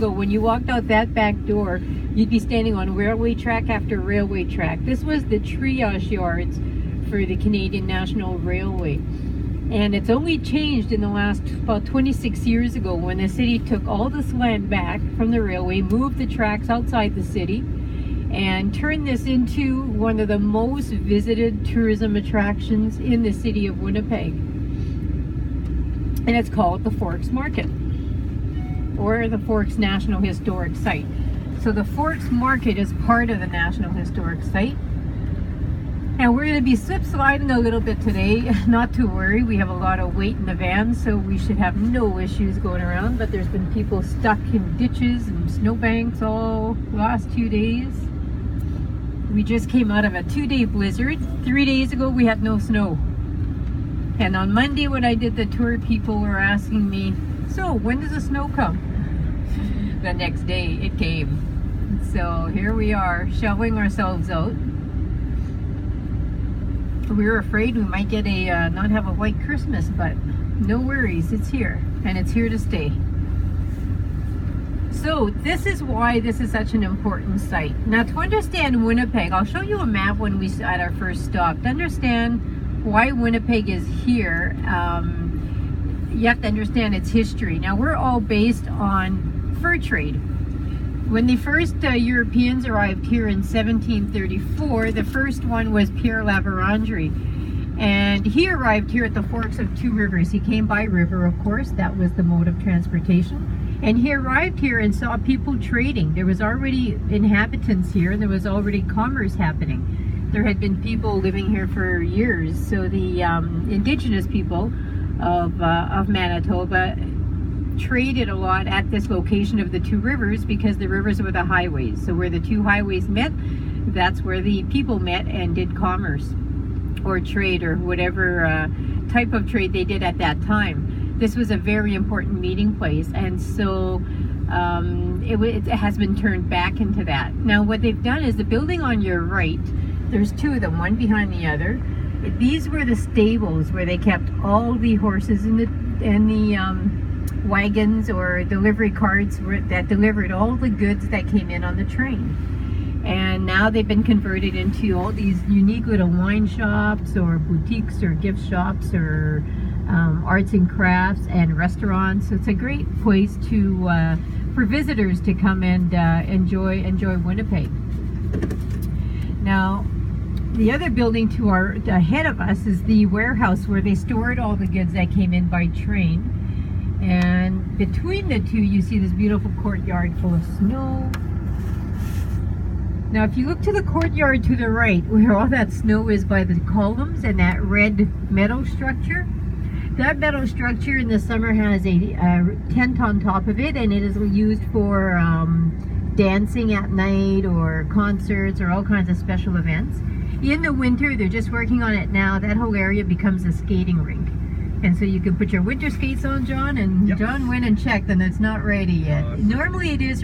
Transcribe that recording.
ago, when you walked out that back door, you'd be standing on railway track after railway track. This was the triage yards for the Canadian National Railway. And it's only changed in the last about 26 years ago, when the city took all this land back from the railway, moved the tracks outside the city, and turned this into one of the most visited tourism attractions in the city of Winnipeg. And it's called the Forks Market, or the Forks National Historic Site. So the Forks Market is part of the National Historic Site. And we're going to be slip sliding a little bit today. Not to worry, we have a lot of weight in the van, so we should have no issues going around. But there's been people stuck in ditches and snowbanks all last 2 days. We just came out of a 2-day blizzard. 3 days ago we had no snow. And on Monday when I did the tour, people were asking me, so when does the snow come? The next day it came. So here we are, shoveling ourselves out. We were afraid we might get a not have a white Christmas, but no worries, it's here, and it's here to stay. So this is why this is such an important site. Now, to understand Winnipeg, I'll show you a map when we at our first stop. To understand why Winnipeg is here, you have to understand its history. Now, we're all based on fur trade. When the first Europeans arrived here in 1734, the first one was Pierre La Vérendrye. And he arrived here at the forks of two rivers. He came by river, of course, that was the mode of transportation. And he arrived here and saw people trading. There was already inhabitants here, and there was already commerce happening. There had been people living here for years. So the indigenous people of Manitoba traded a lot at this location of the two rivers, because the rivers were the highways. So where the two highways met, that's where the people met and did commerce or trade, or whatever type of trade they did at that time. This was a very important meeting place, and so it has been turned back into that. Now what they've done is, the building on your right, there's two of them, one behind the other. These were the stables where they kept all the horses and the wagons or delivery carts that delivered all the goods that came in on the train. And now they've been converted into all these unique little wine shops or boutiques or gift shops or arts and crafts and restaurants. So it's a great place to for visitors to come and enjoy Winnipeg. Now, the other building to our ahead of us is the warehouse where they stored all the goods that came in by train. And between the two, you see this beautiful courtyard full of snow. Now, if you look to the courtyard to the right, where all that snow is by the columns and that red metal structure, that metal structure in the summer has a tent on top of it, and it is used for dancing at night or concerts or all kinds of special events. In the winter, they're just working on it now, that whole area becomes a skating rink. And so you can put your winter skates on, John, and yep. John went and checked, and it's not ready yet. Normally it is